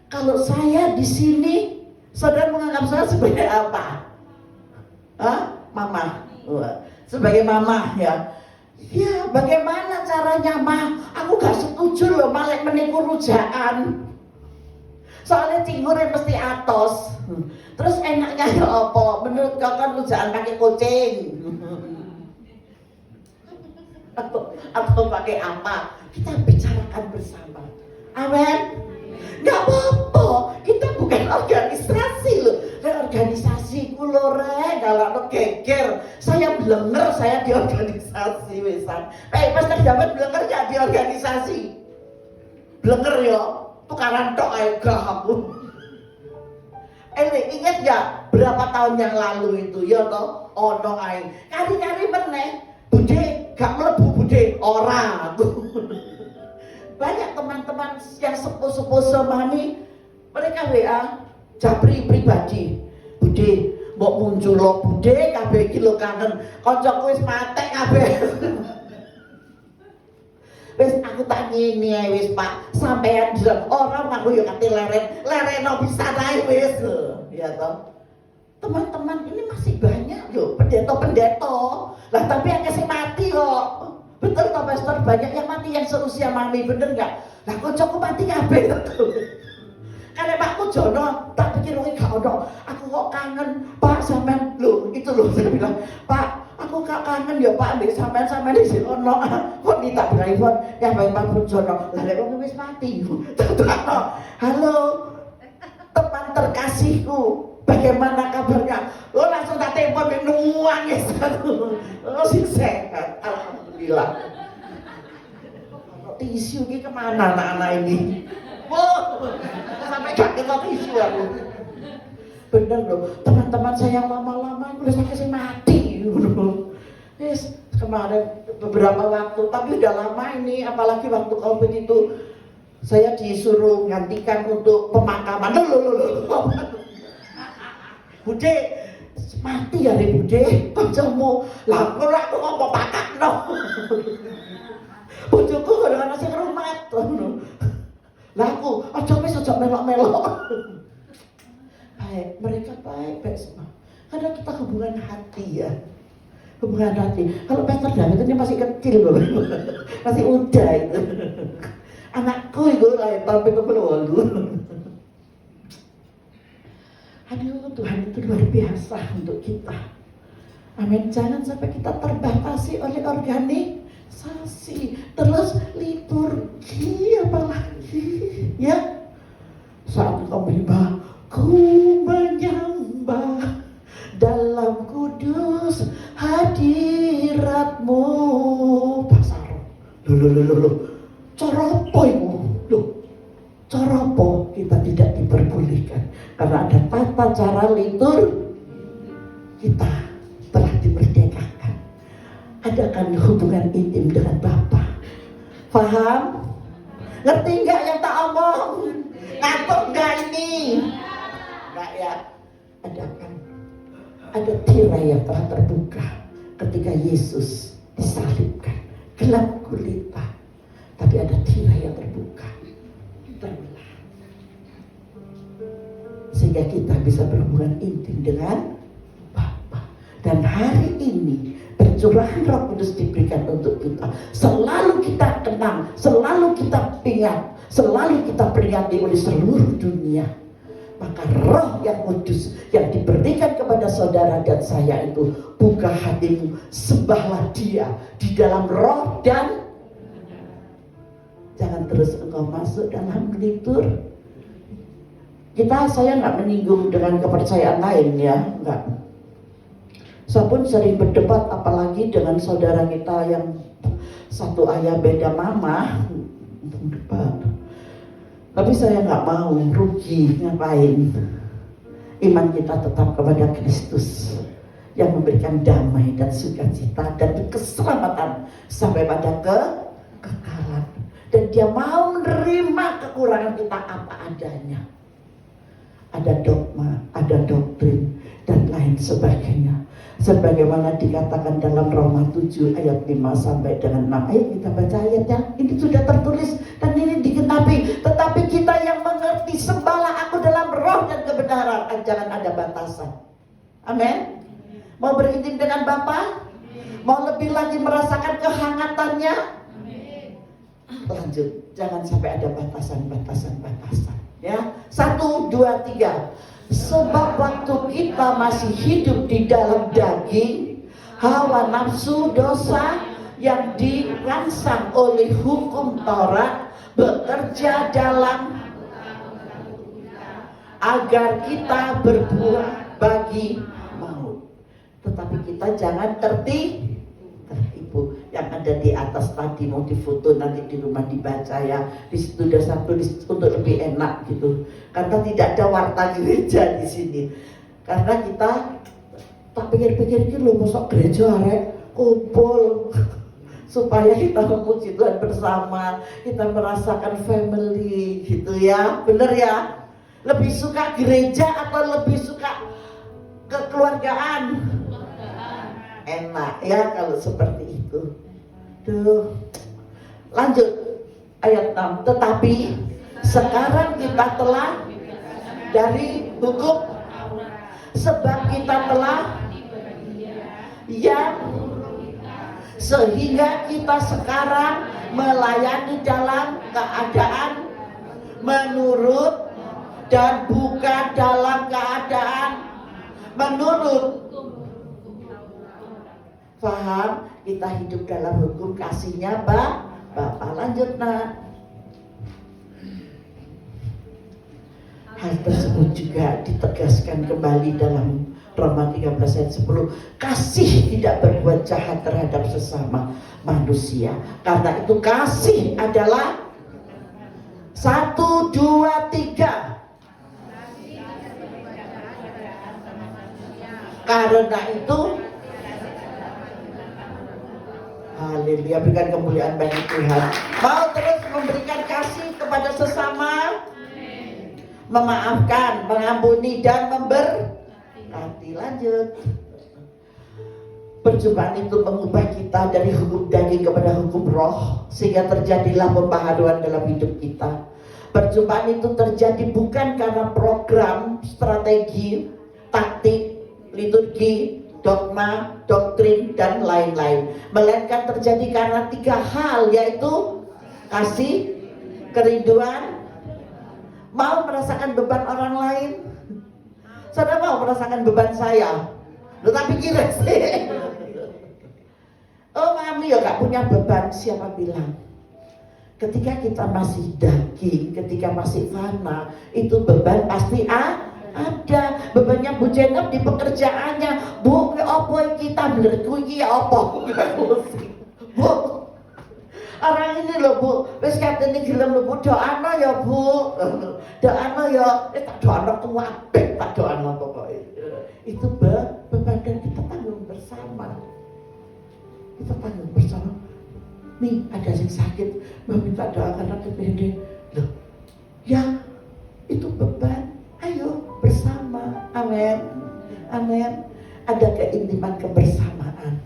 Kalau saya di sini, saudara menganggap saya sebagai apa? Mama. Sebagai mama ya. Ya, bagaimana caranya, Ma? Aku gak setuju loh malek meniku rujaan. Soalnya cingurnya mesti atos. Terus enaknya ya apa? Menurut kau kan rujaan pakai kucing. Atau pakai apa? Kita bicarakan bersama. Amin. Gak apa-apa. Kita bukan organisasi loh. Organisasi kulore kalau lo geger. Saya blenger, saya di organisasi wesan. Pastor David blenger gak di organisasi? Blenger ya. Tukaran tok ae aku. Ingat gak berapa tahun yang lalu itu ya toh ono ae. Kari-kari meneh Bude gak mlebu Bude ora. Banyak teman-teman yang sepuh-sepuh semami mereka WA Jabri pribadi. Bude mbok muncul lo Bude kabeh iki lho kangen. Kancaku wis matek kabeh. Wis aku tak ngene ae wis Pak, sampean orang aku yo kate lereno bisa ae wis. Ya toh. Teman-teman ini masih banyak loh pendeta-pendeta. Lah tapi yang kasih mati kok. Betul toh pastor, banyak yang mati yang seusia mami, bener enggak? Lah kancaku mati kabeh to. Karena Pakku Jono tak pikir gak ono. Aku kok kangen Pak sampean lho, itu loh saya bilang, Pak aku gak kangen ya Pak, mbek sampean di sini ono. Kok ditak telepon ya Pak Jono. Lah lek wong wis mati. Halo teman terkasihku, bagaimana kabarnya? Oh langsung tak telepon nuangis. Oh sih sehat, alhamdulillah. Tisu ini kemana anak-anak ini? Oh, sampai gak kena tisu aku. Bener loh, teman-teman saya yang lama-lama udah saya kasih mati. Yes, kemarin beberapa waktu, tapi udah lama ini, apalagi waktu COVID itu Saya disuruh gantikan untuk pemakaman. Loh. Bude, mati ya nih Bude. Kancamu, lah aku ngomong pakak no. Bojoku kadang-kadang sing rumat. Lah aku, aja wis aja melok-melok. Baik, mereka baik semua. Karena kita hubungan hati ya. Hubungan hati. Kalau Pastor David itu masih kecil loh. Masih muda itu. Anakku itu lahir tahun 2008. Aduh, Tuhan itu luar biasa untuk kita. Amin. Jangan sampai kita terbatasi oleh organisasi, terus liturgi apalagi ya. Saat kita menyembah, ku menyembah dalam kudus hadiratmu. Pasar. Loh. Cara apa itu? Loh, cara apa kita tidak diperbolehkan? Karena ada tata cara litur kita telah dimerdekakan. Adakan hubungan intim dengan Bapa. Paham? Ngerti nggak yang tak omong? Ngantuk nggak ini? Nggak ya? Ada tirai yang telah terbuka ketika Yesus disalibkan. Gelap gulita. Tapi ada tirai yang terbuka, terbelah, sehingga kita bisa berhubungan intim dengan Bapa. Dan hari ini pencurahan Roh Kudus diberikan untuk kita. Selalu kita kenang, selalu kita ingat, selalu kita peringati oleh seluruh dunia. Maka Roh yang kudus yang diberikan kepada saudara dan saya itu, buka hatimu, sembahlah Dia di dalam roh dan jangan terus engkau masuk dalam litur. Saya nggak menyinggung dengan kepercayaan lain ya, enggak. Saya pun sering berdebat apalagi dengan saudara kita yang satu ayah beda mama, debat. Tapi saya nggak mau rugi, ngapain? Iman kita tetap kepada Kristus yang memberikan damai dan sukacita dan keselamatan sampai pada kekekalan. Dan Dia mau menerima kekurangan kita apa adanya. Ada dogma, ada doktrin, dan lain sebagainya. Sebagaimana dikatakan dalam Roma 7 ayat 5 sampai dengan 6. Ayo kita baca ayatnya. Ini sudah tertulis dan ini digenapi. Tetapi kita yang mengerti, sembahlah aku dalam roh dan kebenaran. Jangan ada batasan. Amin. Mau berintim dengan Bapa? Mau lebih lagi merasakan kehangatannya? Lanjut, jangan sampai ada batasan. Ya, 1, 2, 3. Sebab waktu kita masih hidup di dalam daging, hawa nafsu dosa yang dirangsang oleh hukum Taurat bekerja dalam agar kita berbuat bagi maut. Tetapi kita jangan tertipu. Yang ada di atas tadi mau difoto nanti di rumah dibaca ya. Di situ ada satu untuk lebih enak gitu. Karena tidak ada warta gereja di sini. Karena kita tak pikir-pikir loh, masuk gereja arek kumpul supaya kita memuji Tuhan bersama, kita merasakan family gitu ya. Bener ya? Lebih suka gereja atau lebih suka kekeluargaan? Enak ya kalau seperti itu. Tuh. Lanjut ayat 6. Tetapi sekarang kita telah dari hukum, sebab kita telah yang sehingga kita sekarang melayani dalam keadaan menurut dan bukan dalam keadaan menurut. Paham? Kita hidup dalam hukum kasihnya Bapa. Lanjut nak. Hal tersebut juga ditegaskan kembali dalam Roma 13 ayat 10. Kasih tidak berbuat jahat terhadap sesama manusia. Karena itu kasih adalah 1, 2, 3. Karena itu Haleluya, berikan kemuliaan bagi Tuhan. Mau terus memberikan kasih kepada sesama, memaafkan, mengampuni, dan memberkati. Lanjut. Perjumpaan itu mengubah kita dari hukum daging kepada hukum roh, sehingga terjadilah pembaharuan dalam hidup kita. Perjumpaan itu terjadi bukan karena program, strategi, taktik, liturgi, dogma, doktrin, dan lain-lain, melainkan terjadi karena 3 hal, yaitu kasih, kerinduan, mau merasakan beban orang lain. Saudara mau merasakan beban saya? Lu tak pikir sih? Oh mami ya gak punya beban. Siapa bilang? Ketika kita masih daging, ketika masih fana, itu beban pasti ada. Bebannya Bu Jenab di pekerjaannya. Bu, apa kita belerku iki apa? Bu, orang ini loh Bu, wis katene gelem lho Bu, doano ya Bu. Doano ya, tak doano kuwabeh, tak doano pokoknya. Itu beban dan kita tanggung bersama. Kita tanggung bersama. Mi, ada yang sakit, meminta doa karena kepede. Loh, ya itu beban. Ayo bersama. Amin. Amin. Ada keintiman kebersamaan.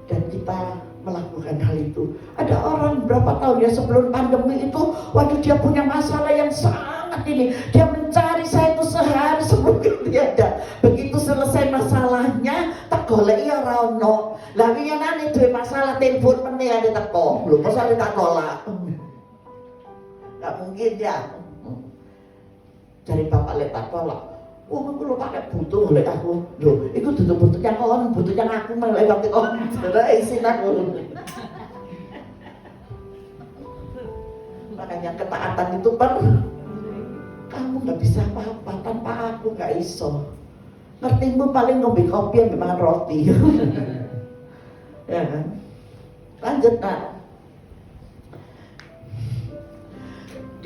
Dan kita melakukan hal itu. Ada orang berapa tahun ya sebelum pandemi itu, waktu dia punya masalah yang sangat ini, dia mencari saya itu sehari sebelum dia ada. Begitu selesai masalahnya, tak golek ya rano. Lah wingi nane duwe masalah telepon meneh ade teko. Lho masa tak nolak. Enggak mungkin ya. Dari bapak lek tak tolak. Oh, aku lupa pakai butuh oleh aku. Loh, itu butuhnya kon, butuhnya aku malah waktu kon. Sudah isin aku. Makanya ketaatan itu kamu nggak bisa apa-apa tanpa aku, nggak iso. Ngertimu paling ngombe kopi yang makan roti. Ya kan? Lanjut nak.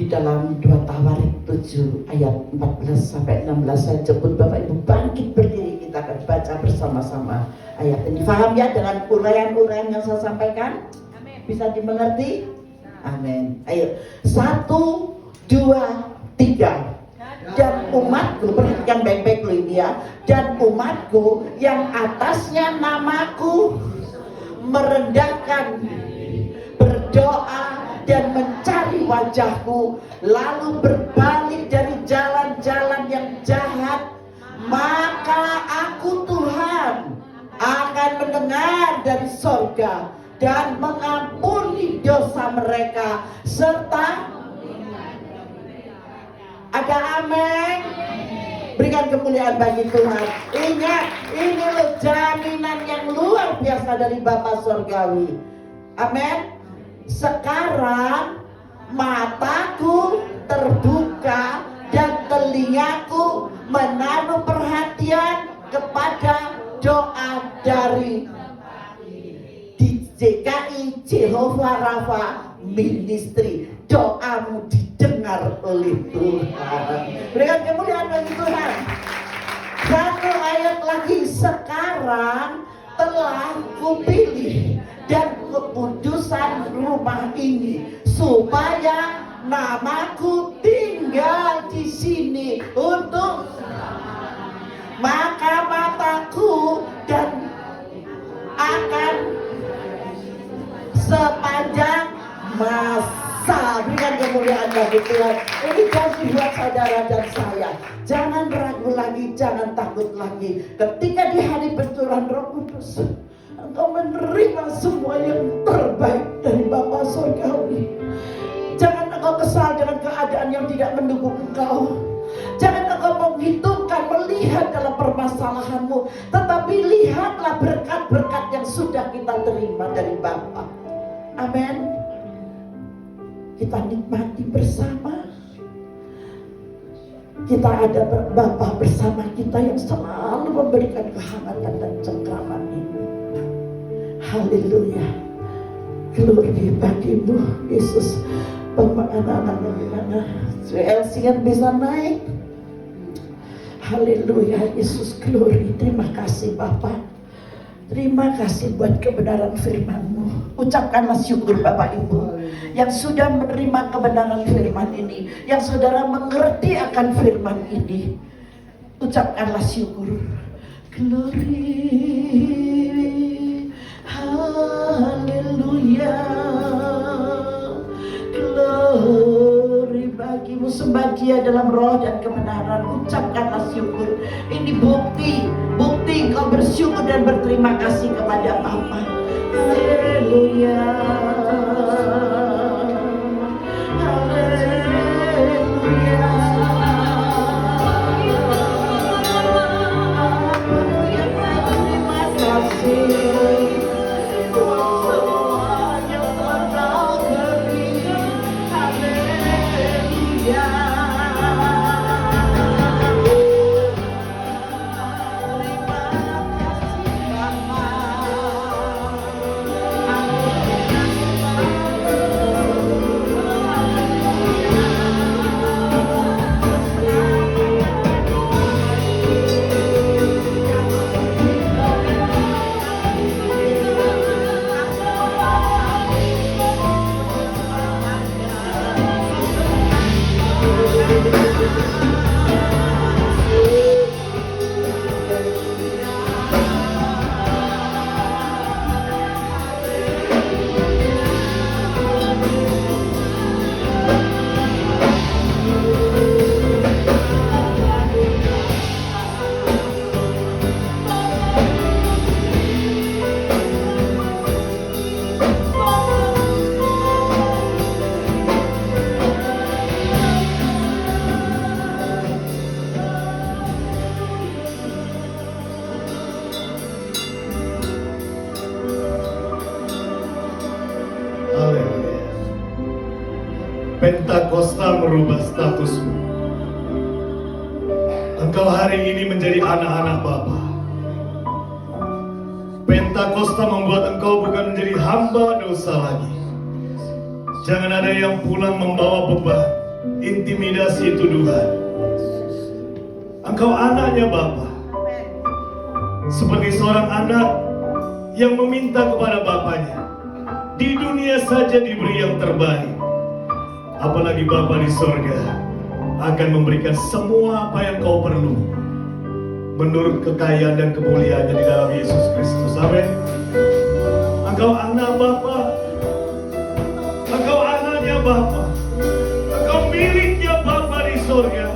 Di dalam 2 Tawarik 7 ayat 14 sampai 16 saya sebut Bapak Ibu bangkit berdiri, kita akan baca bersama-sama ayat ini. Faham ya dengan uraian-uraian yang saya sampaikan? Amin. Bisa dimengerti? Amin. Ayo 1, 2, 3. Dan umatku, perhatikan baik-baik loh ini ya. Dan umatku yang atasnya namaku merendahkan, berdoa dan mencari wajahku, lalu berbalik dari jalan-jalan yang jahat, maka aku Tuhan akan mendengar dari sorga dan mengampuni dosa mereka serta ada amin. Berikan kemuliaan bagi Tuhan. Ingat, ini loh jaminan yang luar biasa dari Bapa Sorgawi. Amin. Sekarang mataku terbuka dan telingaku menaruh perhatian kepada doa dari di JKI Jehovah Rafa Ministry. Doamu didengar oleh Tuhan. Berikan kemuliaan bagi Tuhan. 1 ayat lagi. Sekarang telah kupilih dan keputusan rumah ini supaya namaku tinggal di sini untuk maka mataku dan akan sepanjang masa. Berikan kemuliaan bagi Tuhan. Ini janji buat saudara dan saya. Jangan ragu lagi, jangan takut lagi. Ketika di hari benturan Roh Kudus, engkau menerima semua yang terbaik dari Bapa Surgawi. Jangan engkau kesal dengan keadaan yang tidak mendukung engkau. Jangan engkau menghitungkan, melihat dalam permasalahanmu, tetapi lihatlah berkat-berkat yang sudah kita terima dari Bapa. Amin. Kita nikmati bersama. Kita ada Bapa bersama kita yang selalu memberikan kehangatan dan cengkraman ini. Haleluya. Glory bagimu Yesus. Bapak anak-anak di mana? Elsian bisa naik. Haleluya Yesus, glory. Terima kasih Bapak. Terima kasih buat kebenaran firman-Mu. Ucapkanlah syukur Bapak Ibu yang sudah menerima kebenaran firman ini, yang saudara mengerti akan firman ini. Ucapkanlah syukur. Glory, haleluya, glory bagi-Mu, sembah Dia dalam roh dan kebenaran. Ucapkanlah syukur. Ini bukti Engkau bersyukur dan berterima kasih kepada Bapa. Haleluya, haleluya, terima kasih. Semuanya Engkau beri. Haleluya. Pentakosta merubah statusmu. Engkau hari ini menjadi anak-anak Bapa. Pentakosta membuat engkau bukan menjadi hamba dosa lagi. Jangan ada yang pulang membawa beban, intimidasi, tuduhan. Engkau anaknya Bapa. Seperti seorang anak yang meminta kepada bapaknya. Di dunia saja diberi yang terbaik. Apalagi Bapa di sorga akan memberikan semua apa yang kau perlu menurut kekayaan dan kemuliaannya di dalam Yesus Kristus. Amin. Engkau anak Bapa, engkau anaknya Bapa, engkau miliknya Bapa di sorga.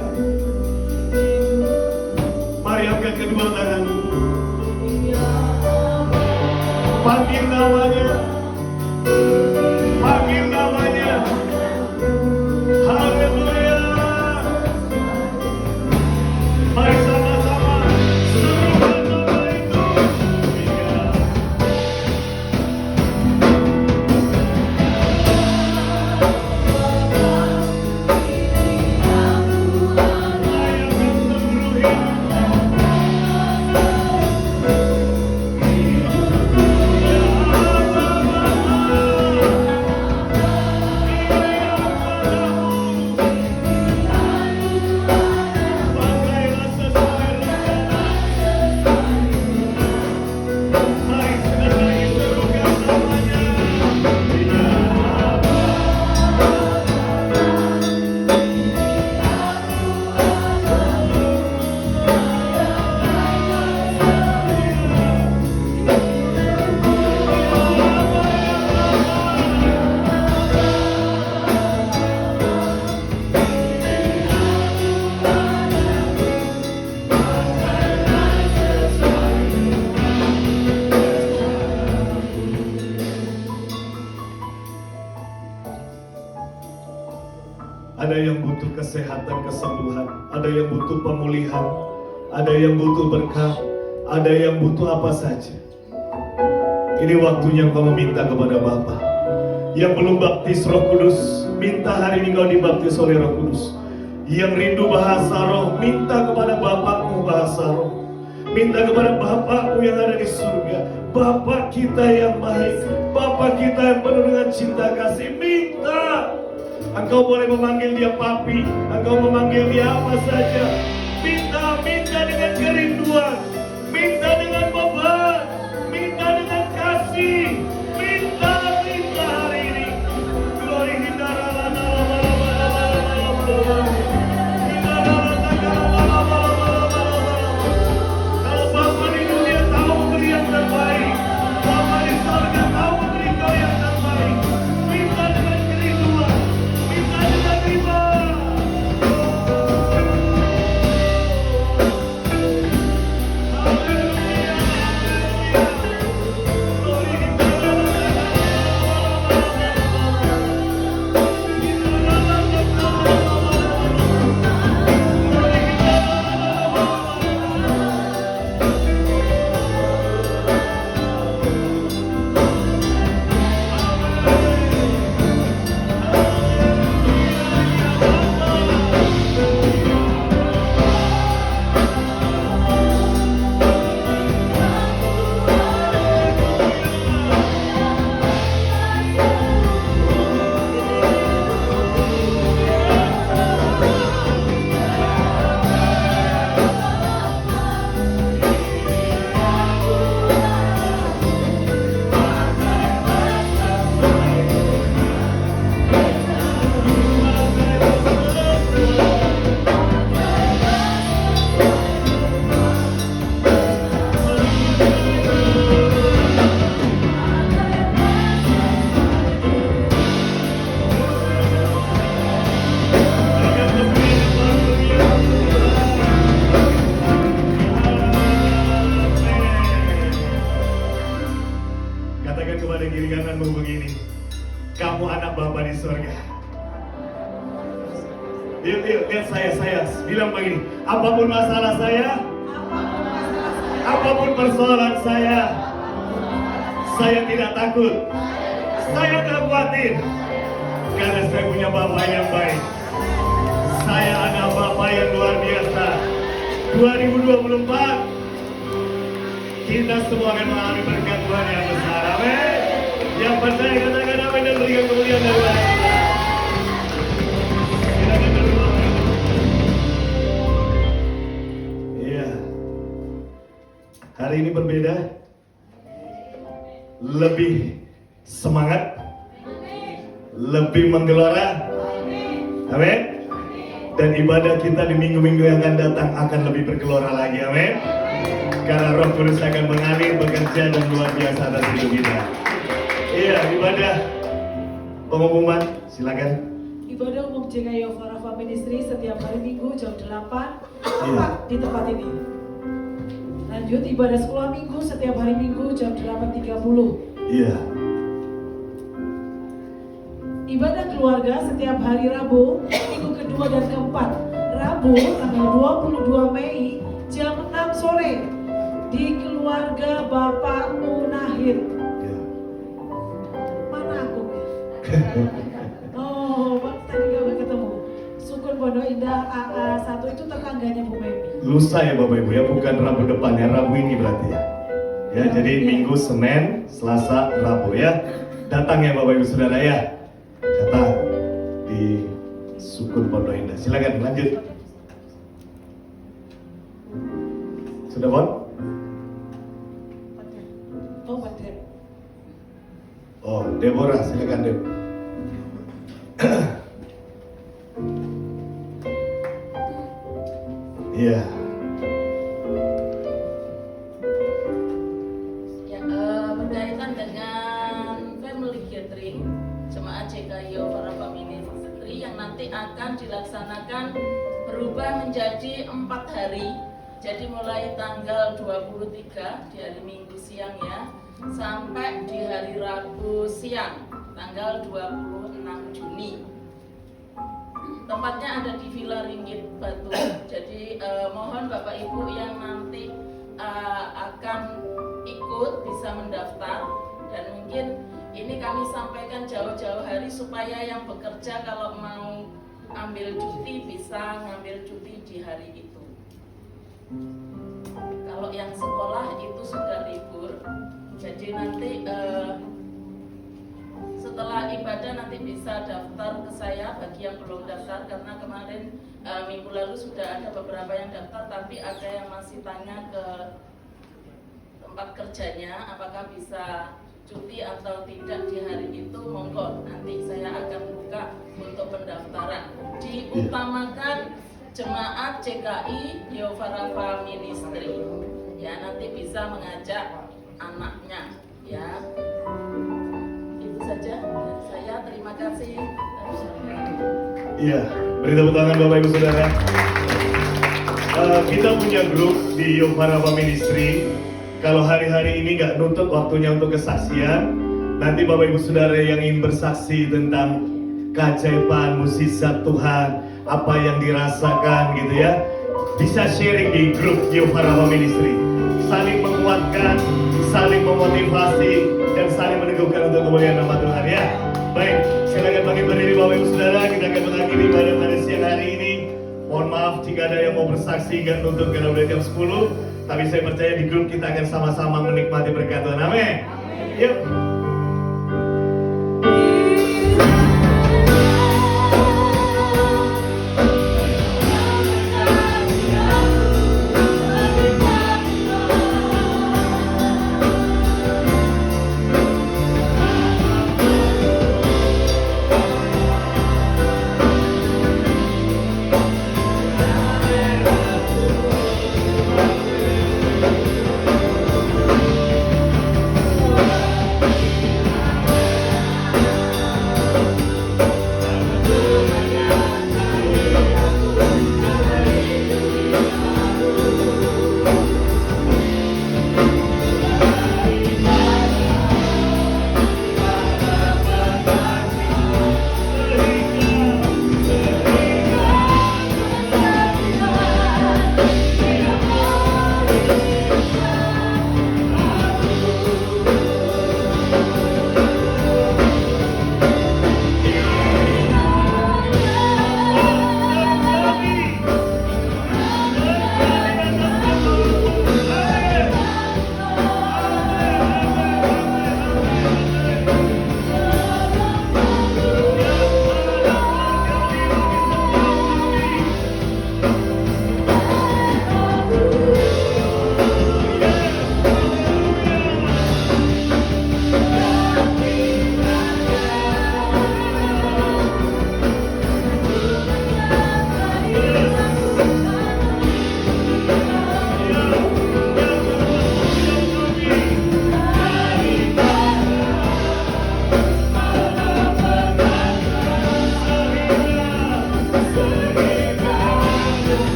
Mari angkat kedua tanganmu, panggil namanya, panggil namanya. Haleluya. Mari sama-sama serukan nama itu. Ada yang butuh kesehatan, kesembuhan, ada yang butuh pemulihan, ada yang butuh berkah, ada yang butuh apa saja. Ini waktunya kau meminta kepada Bapa. Yang belum baptis Roh Kudus, minta hari ini kau dibaptis oleh Roh Kudus. Yang rindu bahasa roh, minta kepada Bapakmu bahasa roh. Minta kepada Bapakmu yang ada di surga. Bapa kita yang baik, Bapa kita yang penuh dengan cinta kasih, minta. Engkau boleh memanggil dia papi, engkau memanggil dia apa saja. Minta dengan kerinduan, minta dengan beban, minta Bapa di surga. Yuk, lihat saya bilang begini, apapun masalah saya, apapun persoalan saya tidak takut, saya tidak khawatir, karena saya punya Bapa yang baik. Saya ada Bapa yang luar biasa. 2024, kita semua akan mengalami berkat Tuhan yang besar. Amin. Yang percaya katakan amin dan berikan kemuliaan dari Tuhan. Iya. Hari ini berbeda. Lebih semangat. Lebih menggelora. Amin. Dan ibadah kita di minggu-minggu yang akan datang akan lebih bergelora lagi. Amin. Karena Roh Kudus akan mengalir, bekerja dan luar biasa atas hidup kita. Iya, ibadah pengumuman, silakan. Ibadah umum JKI Yovarafa Ministry setiap hari Minggu jam 8 tepat di tempat ini. Lanjut ibadah sekolah Minggu setiap hari Minggu jam 8.30. Iya. Ibadah keluarga setiap hari Rabu, minggu kedua dan keempat. Rabu tanggal 22 Mei jam 6 sore di keluarga Bapak Munahid. Iya. Mana aku? Oh, tadi gak ketemu. Sukun Pondok Indah AA1 itu tetangganya Bu Memi. Lusa ya Bapak Ibu ya, bukan Rabu depan ya, Rabu ini berarti ya. Ya, jadi Minggu, Senin, Selasa, Rabu ya. Datang ya Bapak Ibu Saudara ya. Datang di Sukun Pondok Indah. Silakan lanjut. Sudah Bon? Oh, Padet. Oh, Deborah, silakan Deb. Iya. Ya, berkaitan dengan family gathering jemaat JKI Yovarafa Ministry yang nanti akan dilaksanakan berubah menjadi 4 hari. Jadi mulai tanggal 23 di hari Minggu siang ya, sampai di hari Rabu siang tanggal 26 Juni. Tempatnya ada di Villa Ringgit Batu. Jadi mohon Bapak Ibu yang nanti akan ikut bisa mendaftar, dan mungkin ini kami sampaikan jauh-jauh hari supaya yang bekerja kalau mau ambil cuti bisa ngambil cuti di hari itu. Kalau yang sekolah itu sudah libur, jadi nanti setelah ibadah nanti bisa daftar ke saya bagi yang belum daftar, karena kemarin minggu lalu sudah ada beberapa yang daftar, tapi ada yang masih tanya ke tempat kerjanya apakah bisa cuti atau tidak di hari itu. Monggo, nanti saya akan buka untuk pendaftaran. Diutamakan jemaat JKI Yovarafa Ministry ya, nanti bisa mengajak anaknya ya. Itu saja dari saya, terima kasih. Iya, beri tepuk tangan Bapak Ibu Saudara. Kita punya grup di Yovarafa Ministry. Kalau hari-hari ini nggak nuntut waktunya untuk kesaksian, nanti Bapak Ibu Saudara yang ingin bersaksi tentang keajaiban, mukjizat Tuhan, apa yang dirasakan gitu ya, bisa sharing di grup Yovarafa Ministry. Saling menguatkan, saling memotivasi, dan saling meneguhkan untuk kemuliaan nama Tuhan ya. Baik, silakan bangkit berdiri Bapak Ibu Saudara. Kita akan mengakhiri ibadah pada siang hari ini. Mohon maaf jika ada yang mau bersaksi nggak nuntut karena udah jam 10. Tapi saya percaya di grup kita akan sama-sama menikmati berkat Tuhan. Amin. Yuk.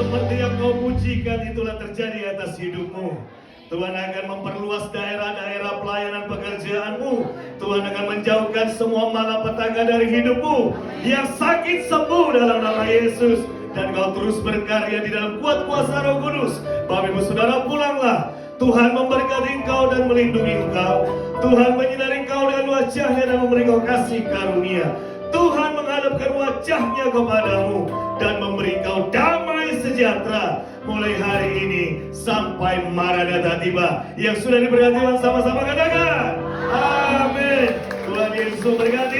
seperti yang kau pujikan itulah terjadi atas hidupmu. Tuhan akan memperluas daerah-daerah pelayanan pekerjaanmu. Tuhan akan menjauhkan semua malapetaka dari hidupmu. Yang sakit sembuh dalam nama Yesus. Dan kau terus berkarya di dalam kuat kuasa Roh Kudus. Bapak Ibu Saudara, pulanglah. Tuhan memberkati engkau dan melindungi engkau. Tuhan menyinari engkau dengan wajahnya dan memberi engkau kasih karunia. Tuhan menghadapkan wajahnya kepadamu dan memberi engkau damai sejahtera mulai hari ini sampai Maranatha tiba. Yang sudah diberkati sama-sama katakan amin. Tuhan Yesus memberkati.